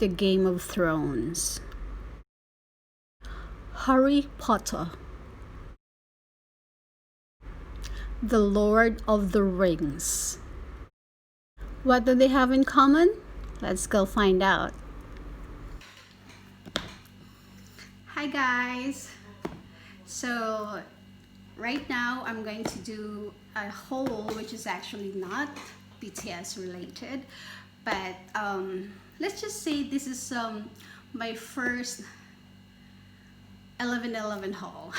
The Game of Thrones, Harry Potter, The Lord of the Rings. What do they have in common? Let's go find out. Hi guys! So right now I'm going to do a haul which is actually not BTS related, but let's just say this is my first 11/11 haul.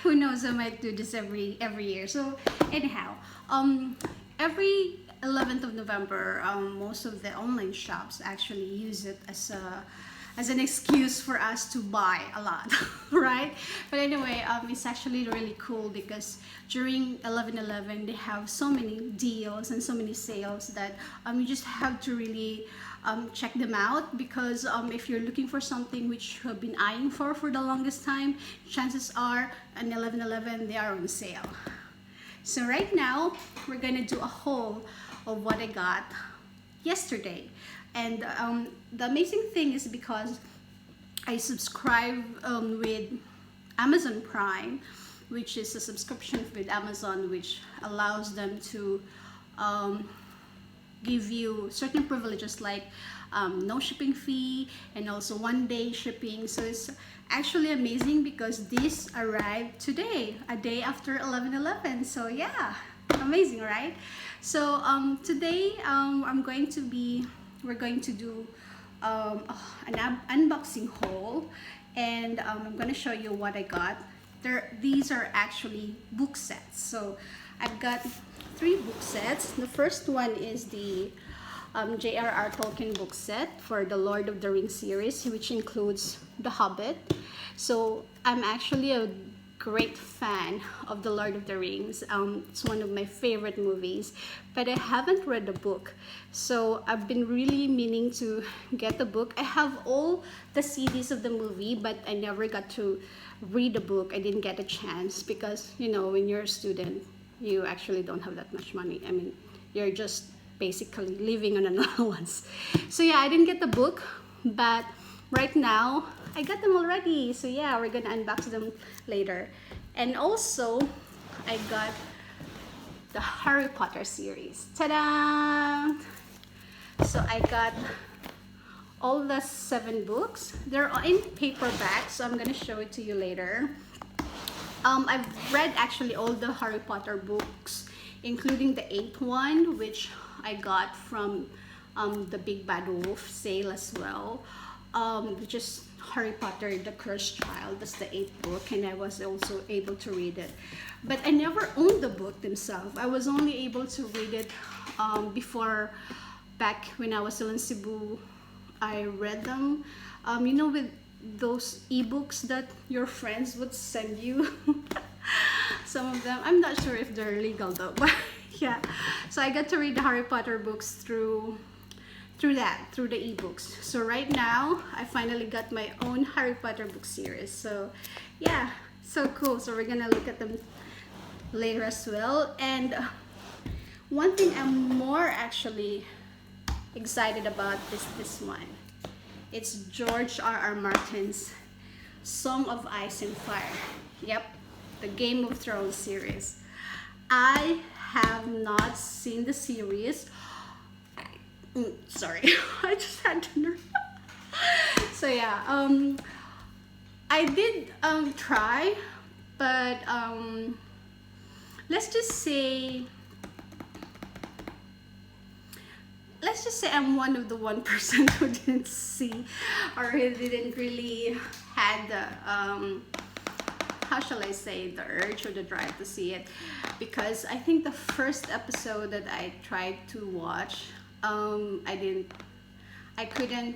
Who knows, I might do this every year. So anyhow, every 11th of November, most of the online shops actually use it as an excuse for us to buy a lot, right? But anyway, it's actually really cool because during 11/11 they have so many deals and so many sales that you just have to really check them out, because if you're looking for something which you have been eyeing for the longest time, chances are on 11/11 they are on sale. So right now we're gonna do a haul of what I got yesterday. And the amazing thing is because I subscribe with Amazon Prime, which is a subscription with Amazon which allows them to give you certain privileges like no shipping fee and also 1-day shipping. So it's actually amazing because this arrived today, a day after 11/11. So yeah, amazing, right? So today we're going to do an unboxing haul, and I'm going to show you what I got. These are actually book sets. So I've got 3 book sets. The first one is the J.R.R. Tolkien book set for the Lord of the Rings series, which includes The Hobbit. So I'm actually a great fan of the Lord of the Rings. It's one of my favorite movies, but I haven't read the book. So I've been really meaning to get the book. I have all the CDs of the movie, but I never got to read the book. I didn't get a chance because, you know, when you're a student, you actually don't have that much money. I mean, you're just basically living on an allowance. So yeah, I didn't get the book, but right now I got them already. So yeah, we're gonna unbox them later. And also I got the Harry Potter series. Ta-da! So I got all the 7 books. They're in paperback, so I'm gonna show it to you later. I've read actually all the Harry Potter books, including the 8th one, which I got from the Big Bad Wolf sale as well, which is Harry Potter the Cursed Child. That's the 8th book, and I was also able to read it. But I never owned the book themselves. I was only able to read it before, back when I was still in Cebu. I read them, you know, with those ebooks that your friends would send you. Some of them, I'm not sure if they're legal though, but yeah. So I got to read the Harry Potter books through the ebooks. So right now I finally got my own Harry Potter book series. So yeah, so cool. So we're gonna look at them later as well. And one thing I'm more actually excited about is this one. It's George R.R. Martin's Song of Ice and Fire. Yep, the Game of Thrones series. I have not seen the series. Sorry, I just had dinner. So yeah, I did try, but let's just say I'm one of the 1% who didn't see, or who didn't really had the how shall I say, the urge or the drive to see it, because I think the first episode that I tried to watch, I couldn't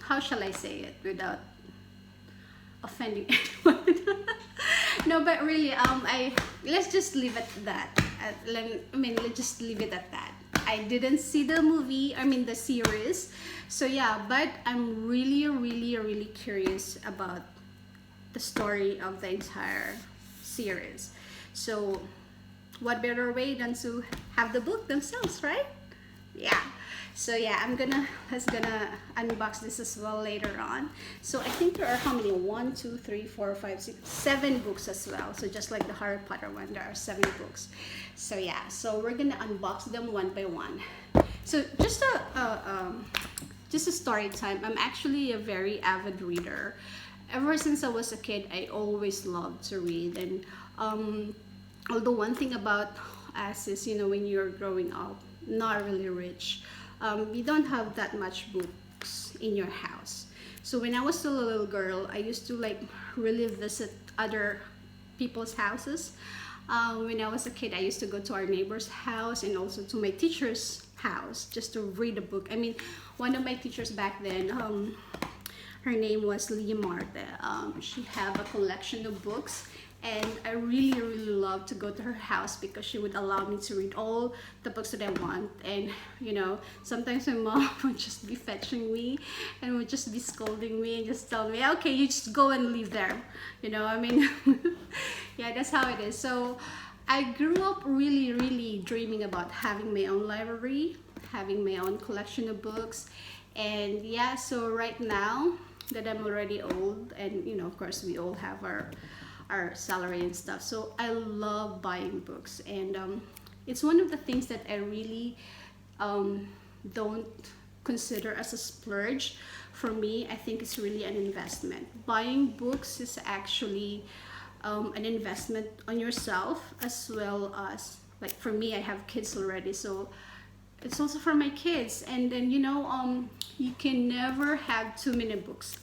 how shall I say it without offending anyone. No, but really, let's just leave it at that. Let's just leave it at that. I didn't see the movie, the series. So yeah, but I'm really curious about the story of the entire series. So what better way than to have the book themselves, right? Yeah. So yeah, let's gonna unbox this as well later on. So I think there are how many? One, two, three, four, five, six, 7 books as well. So just like the Harry Potter one, there are 7 books. So yeah, so we're gonna unbox them one by one. So just a story time. I'm actually a very avid reader. Ever since I was a kid, I always loved to read. And although one thing about us is, when you're growing up, not really rich, you don't have that much books in your house. So when I was still a little girl, I used to like really visit other people's houses. When I was a kid, I used to go to our neighbor's house and also to my teacher's house just to read a book. I mean, one of my teachers back then, her name was Leah Marta. She had a collection of books, and I really, really loved to go to her house because she would allow me to read all the books that I want. And sometimes my mom would just be fetching me and would just be scolding me and just tell me, okay, you just go and leave there. I mean, yeah, that's how it is. So I grew up really, really dreaming about having my own library, having my own collection of books. And yeah, so right now that I'm already old, and of course we all have our salary and stuff, so I love buying books. And it's one of the things that I really don't consider as a splurge. For me, I think it's really an investment. Buying books is actually an investment on yourself, as well as, like, for me, I have kids already, so it's also for my kids. And then you can never have too many books.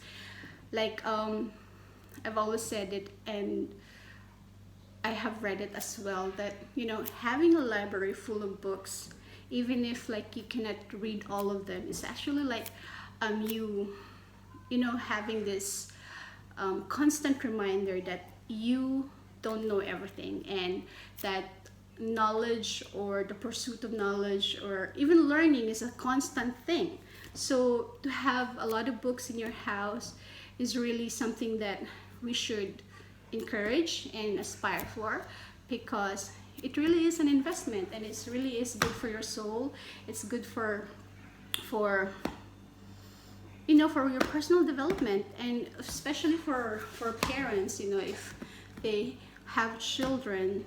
Like I've always said it, and I have read it as well, that having a library full of books, even if like you cannot read all of them, is actually like having this constant reminder that you don't know everything, and that knowledge, or the pursuit of knowledge, or even learning, is a constant thing. So to have a lot of books in your house is really something that we should encourage and aspire for, because it really is an investment, and it really is good for your soul. It's good for for your personal development, and especially for parents. If they have children,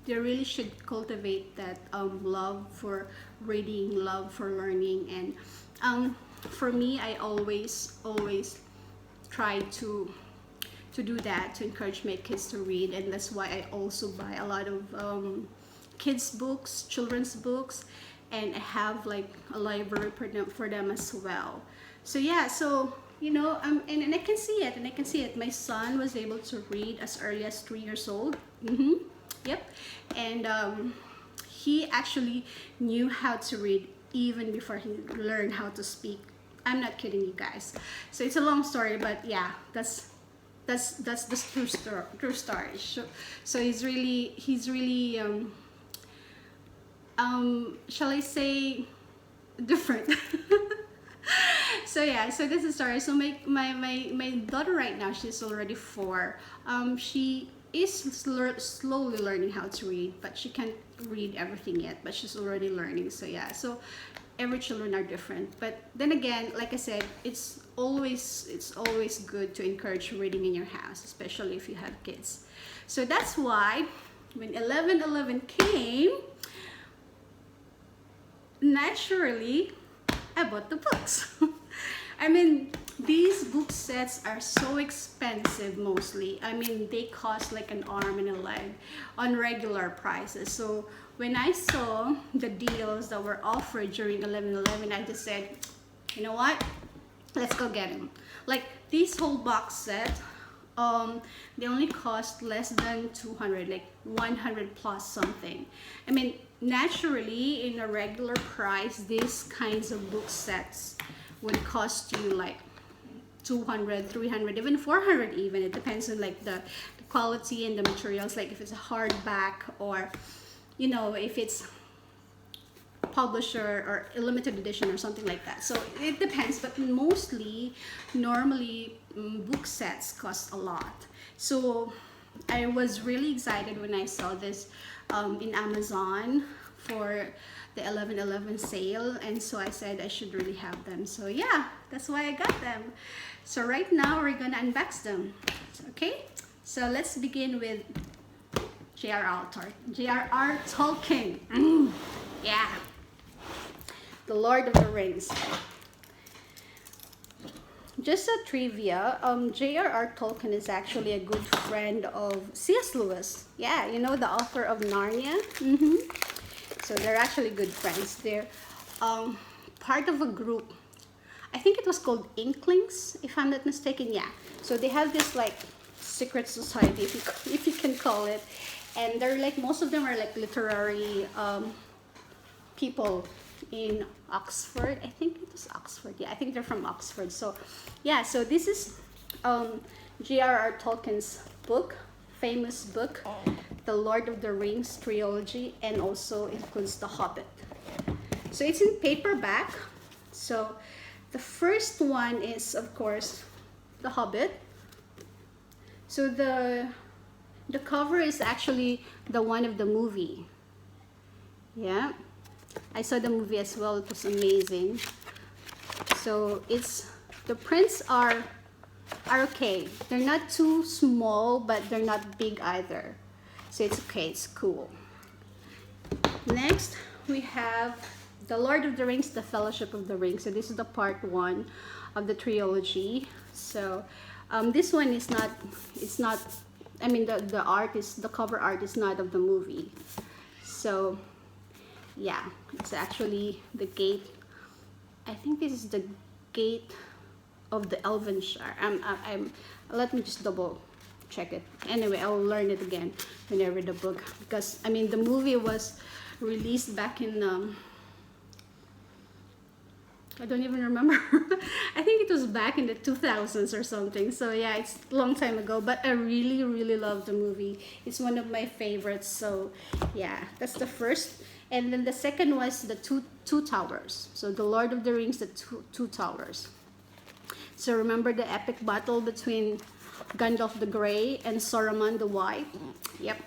they really should cultivate that love for reading, love for learning. And for me, I always try to do that, to encourage my kids to read. And that's why I also buy a lot of kids books, children's books, and I have like a library for them as well. So yeah, so and I can see it, my son was able to read as early as 3 years old. Yep. And he actually knew how to read even before he learned how to speak. I'm not kidding you guys. So it's a long story, but yeah, that's the true story. So he's really shall I say, different. So yeah, so this is the story. So my daughter right now, she's already 4. She is slowly learning how to read, but she can't read everything yet, but she's already learning. So yeah, so every children are different. But then again, like I said, it's always good to encourage reading in your house, especially if you have kids. So that's why when 11/11 came, naturally I bought the books. I mean, these book sets are so expensive mostly. I mean, they cost like an arm and a leg on regular prices. So when I saw the deals that were offered during 11/11, I just said, you know what? Let's go get them. Like this whole box set, they only cost less than 200, like 100 plus something. I mean, naturally, in a regular price, these kinds of book sets would cost you like 200, 300, even 400 even. It depends on like the quality and the materials, like if it's a hardback, or if it's publisher or a limited edition or something like that. So it depends, but normally book sets cost a lot. So I was really excited when I saw this in Amazon for the 11/11 sale, and so I said I should really have them. So yeah, that's why I got them. So right now we're gonna unbox them. Okay, so let's begin with J.R.R. Tolkien. Yeah, The Lord of the Rings. Just a trivia, J.R.R. Tolkien is actually a good friend of C.S. Lewis. Yeah, you know, the author of Narnia. So they're actually good friends. They're part of a group. I think it was called Inklings, if I'm not mistaken. Yeah. So they have this like secret society, if you can call it, and they're like, most of them are like literary people in Oxford. I think it was Oxford. Yeah, I think they're from Oxford. So yeah, so this is J.R.R. Tolkien's book, famous book, The Lord of the Rings trilogy, and also includes The Hobbit. So it's in paperback. So the first one is, of course, The Hobbit. So the cover is actually the one of the movie. Yeah, I saw the movie as well. It was amazing. So it's, the prints are okay. They're not too small, but they're not big either. So it's okay, it's cool. Next, we have The Lord of the Rings, The Fellowship of the Ring. So this is the part 1 of the trilogy. So this one is not, it's not, I mean, the art is, the cover art is not of the movie. So yeah, it's actually the gate. I think this is the gate of the Elvenshire. Let me just double check it. Anyway, I'll learn it again when I read the book, because I mean the movie was released back in I don't even remember. I think it was back in the 2000s or something. So yeah, it's a long time ago, but I really love the movie. It's one of my favorites. So yeah, that's the first. And then the second was the two towers. So The Lord of the Rings, the two towers. So remember the epic battle between Gandalf the Grey and Saruman the White? Yep,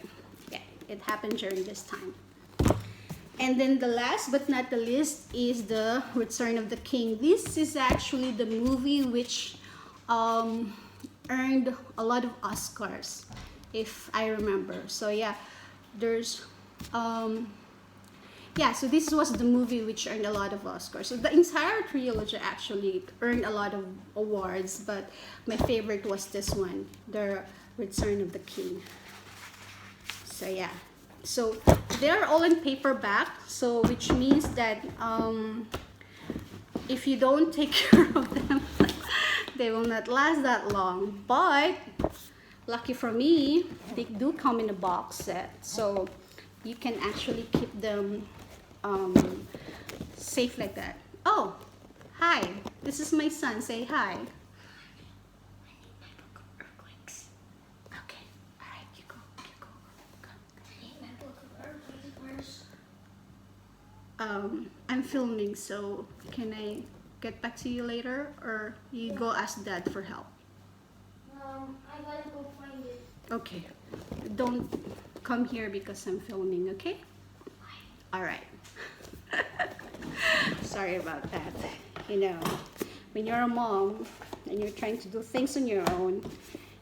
yeah, it happened during this time. And then the last but not the least is The Return of the King. This is actually the movie which earned a lot of Oscars, if I remember. So yeah, there's yeah, so this was the movie which earned a lot of Oscars. So the entire trilogy actually earned a lot of awards, but my favorite was this one, The Return of the King. So yeah, so they're all in paperback, so which means that if you don't take care of them, they will not last that long. But lucky for me, they do come in a box set, so you can actually keep them safe like that. Oh, hi, this is my son. Say hi. Okay, all right, you go. I'm filming, so can I get back to you later, or you go ask Dad for help? I gotta go find it. Okay, don't come here because I'm filming, okay? All right. Sorry about that. You know, when you're a mom and you're trying to do things on your own,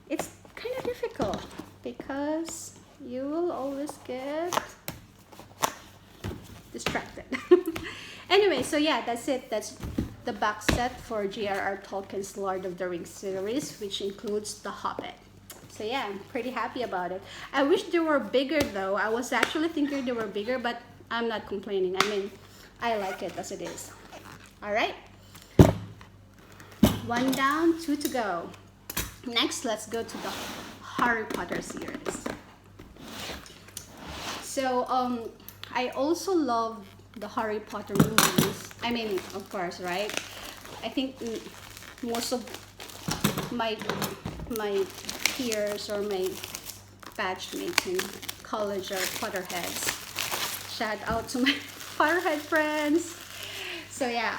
it's kind of difficult because you will always get distracted. Anyway, so yeah, that's it. That's the box set for J.R.R. Tolkien's Lord of the Rings series, which includes The Hobbit. So yeah, I'm pretty happy about it. I wish they were bigger though. I was actually thinking they were bigger, but I'm not complaining. I mean, I like it as it is. All right. 1 down, 2 to go. Next, let's go to the Harry Potter series. So I also love the Harry Potter movies. I mean, of course, right? I think most of my peers or my batchmates in college are Potterheads. Shout out to my Potterhead friends. So yeah,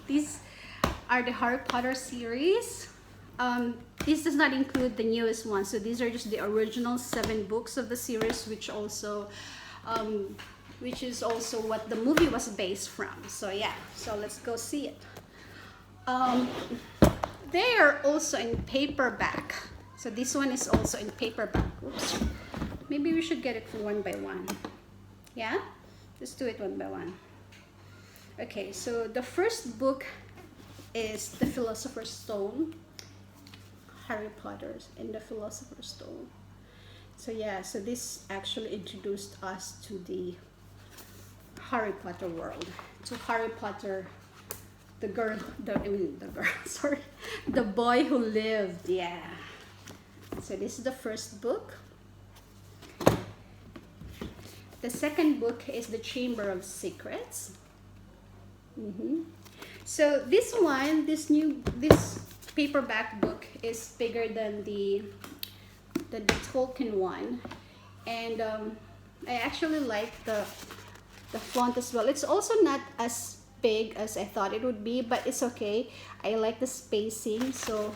these are the Harry Potter series. This does not include the newest one. So these are just the original 7 books of the series, which also which is also what the movie was based from. So yeah, so let's go see it. They are also in paperback. So this one is also in paperback. Oops. Maybe we should get it one by one. Yeah? Let's do it one by one. Okay, so the first book is The Philosopher's Stone. Harry Potter and the Philosopher's Stone. So yeah, so this actually introduced us to the Harry Potter world. To Harry Potter, the girl, sorry, the boy who lived, yeah. So this is the first book. The second book is The Chamber of Secrets. So this one, this paperback book is bigger than the Tolkien one, and I actually like the font as well. It's also not as big as I thought it would be, but it's okay. I like the spacing, so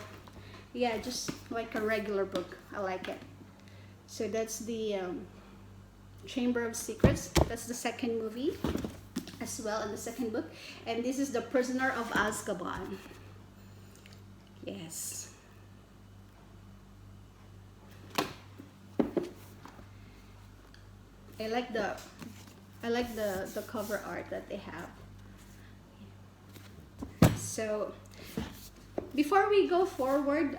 yeah, just like a regular book. I like it. So that's the Chamber of Secrets. That's the second movie as well, in the second book. And this is The Prisoner of Azkaban. Yes. I like the cover art that they have. So before we go forward,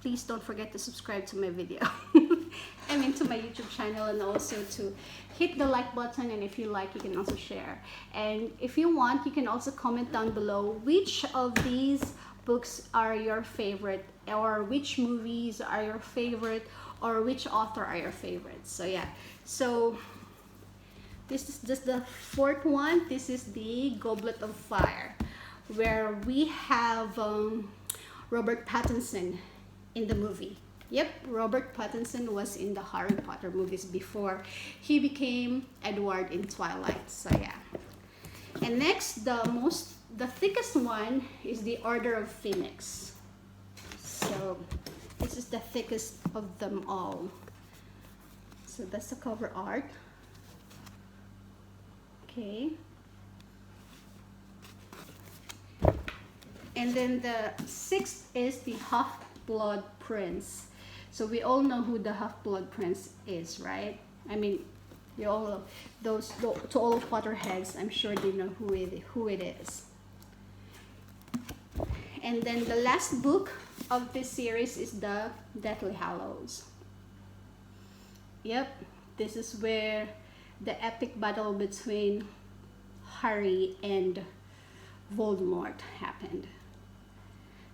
please don't forget to subscribe to my video. I mean, to my YouTube channel, and also to hit the like button, and if you like, you can also share. And if you want, you can also comment down below which of these books are your favorite, or which movies are your favorite, or which author are your favorites. So yeah, so this is just the fourth one. This is the Goblet of Fire, where we have Robert Pattinson in the movie. Yep, Robert Pattinson was in the Harry Potter movies before he became Edward in Twilight. So yeah. And next, the thickest one is the Order of Phoenix. So this is the thickest of them all. So that's the cover art. Okay. And then the sixth is the Half-Blood Prince. So we all know who the Half-Blood Prince is, right? I mean, you all, to all Potterheads, I'm sure they know who it is. And then the last book of this series is the Deathly Hallows. Yep, this is where the epic battle between Harry and Voldemort happened.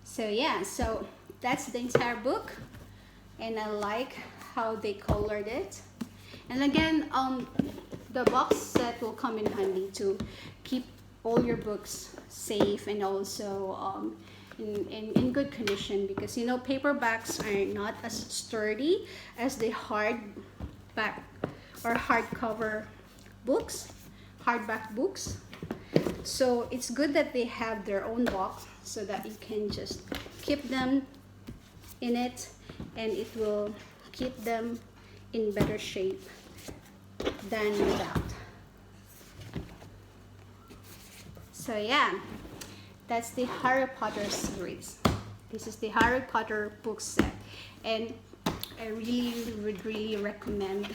So yeah, so that's the entire book, and I like how they colored it. And again, the box set will come in handy to keep all your books safe, and also in good condition, because you know paperbacks are not as sturdy as the hardback or hardcover books, hardback books. So it's good that they have their own box, so that you can just keep them in it, and it will keep them in better shape than without. So yeah, that's the Harry Potter series. This is the Harry Potter book set, and I would really recommend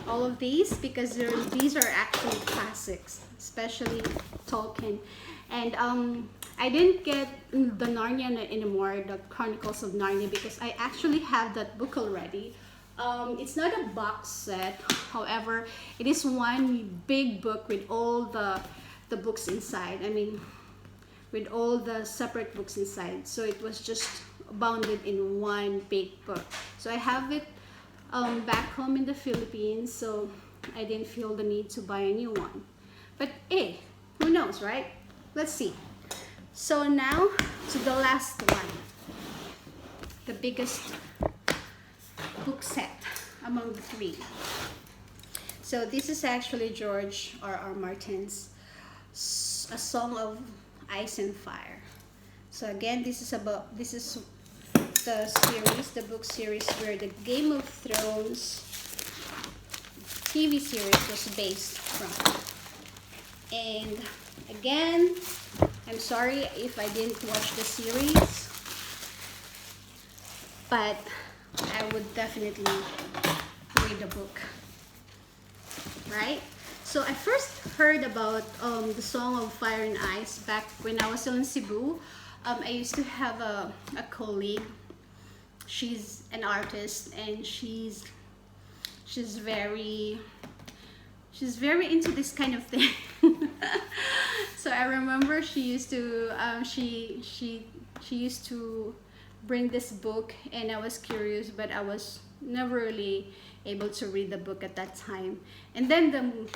all of these, because these are actually classics, especially Tolkien. And I didn't get the Narnia anymore, the Chronicles of Narnia, because I actually have that book already. It's not a box set, however, it is one big book with all the books inside. I mean, with all the separate books inside. So it was just bounded in one big book. So I have it back home in the Philippines, so I didn't feel the need to buy a new one. But hey, who knows, right? Let's see. So now to the last one, the biggest book set among the three. So this is actually George R.R. Martin's A Song of Ice and Fire. So again, this is the series, the book series, where the Game of Thrones TV series was based from. And again, I'm sorry if I didn't watch the series, but I would definitely read the book, right? So I first heard about the Song of Fire and Ice back when I was still in Cebu. I used to have a colleague. She's an artist, and she's very into this kind of thing. So I remember she used to she used to bring this book, and I was curious, but I was never really able to read the book at that time. And then the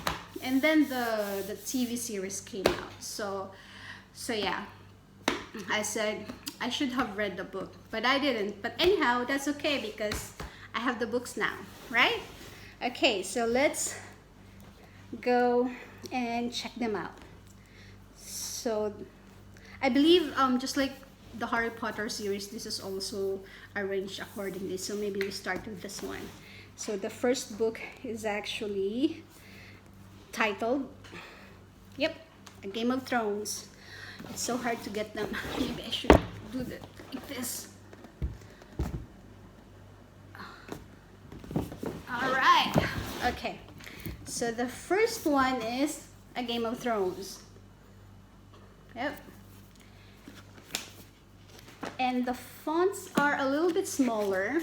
TV series came out. So yeah, I said I should have read the book, but I didn't. But anyhow, that's okay because I have the books now, right? Okay, so let's go and check them out. So I believe just like the Harry Potter series, this is also arranged accordingly. So maybe we start with this one. So the first book is actually titled, yep, A Game of Thrones. It's so hard to get them. Maybe I should do that like this. All right. Okay. So the first one is A Game of Thrones. Yep. And the fonts are a little bit smaller,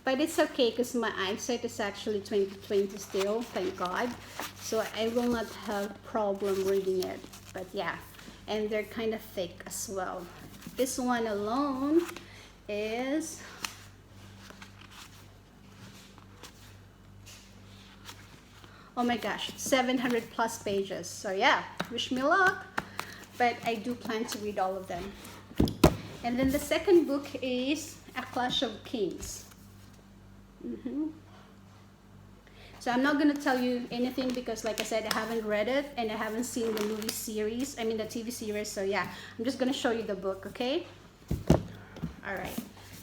but it's okay because my eyesight is actually 20/20 still, thank God. So I will not have problem reading it. But yeah, and they're kind of thick as well. This one alone is oh my gosh, 700 plus pages. So yeah, wish me luck. But I do plan to read all of them. And then the second book is A Clash of Kings. So I'm not going to tell you anything because like I said, I haven't read it and I haven't seen the movie series, I mean the TV series. So yeah, I'm just going to show you the book, okay? All right.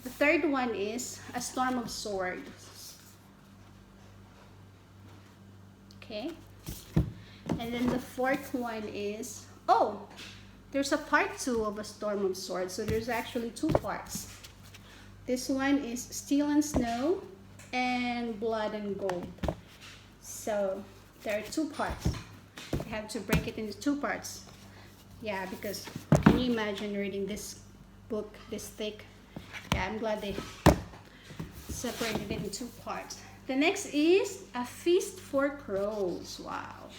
The third one is A Storm of Swords. Okay. And then the fourth one is, oh, there's a part 2 of A Storm of Swords. So there's actually 2 parts. This one is Steel and Snow and Blood and Gold. So there are 2 parts. You have to break it into 2 parts. Yeah, because can you imagine reading this book this thick? Yeah, I'm glad they separated it in 2 parts. The next is A Feast for Crows. Wow.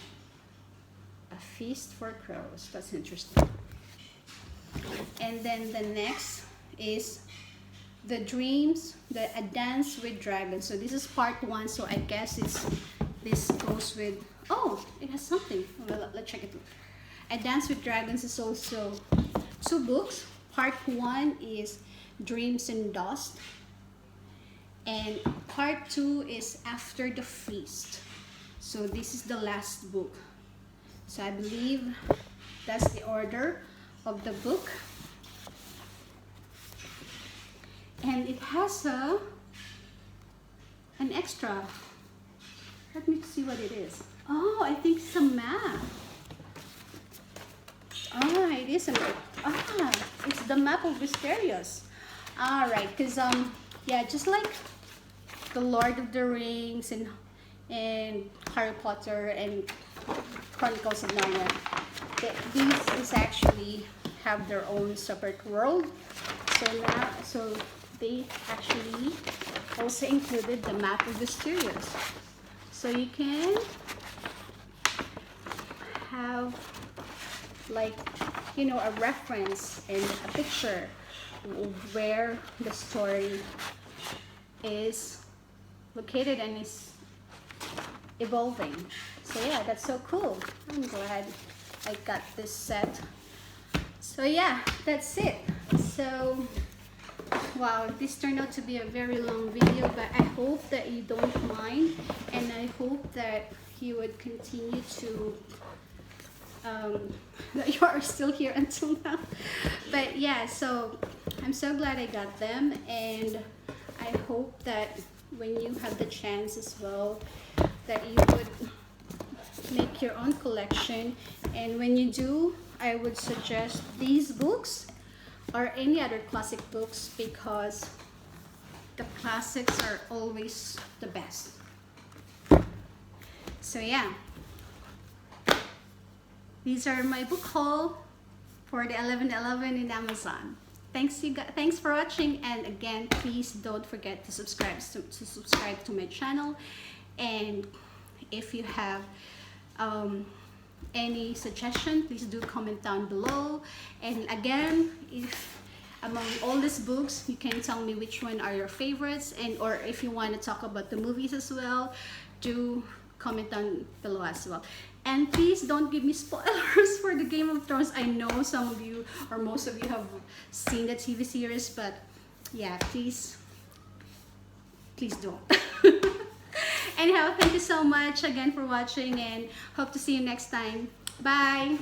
A Feast for Crows. That's interesting. And then the next is A Dance with Dragons. So this is part 1. So I guess this goes with, oh, it has something. Well, let's check it. A Dance with Dragons is also 2 books. Part 1 is Dreams and Dust. And part 2 is After the Feast. So this is the last book. So I believe that's the order of the book. And it has an extra. Let me see what it is. Oh, I think it's a map. Ah, it is a map. Ah, it's the map of Mysterious. All right, because yeah, just like the Lord of the Rings and Harry Potter and Chronicles of Narnia, these is actually have their own separate world. So they actually also included the map of Mysterious. So you can have like, you know, a reference and a picture where the story is located and is evolving. So yeah, that's so cool. I'm glad I got this set. So yeah, that's it. So wow, this turned out to be a very long video, but I hope that you don't mind, and I hope that you would continue to that you are still here until now. But yeah, so I'm so glad I got them, and I hope that when you have the chance as well, that you would make your own collection. And when you do, I would suggest these books or any other classic books because the classics are always the best. So yeah, these are my book haul for the 11/11 in Amazon. Thanks for watching, and again, please don't forget to subscribe to my channel. And if you have any suggestion, please do comment down below. And again, if among all these books, you can tell me which one are your favorites, and or if you want to talk about the movies as well, do comment down below as well. And please don't give me spoilers for the Game of Thrones. I know some of you or most of you have seen the TV series, but yeah, please don't. Anyhow, thank you so much again for watching, and hope to see you next time. Bye!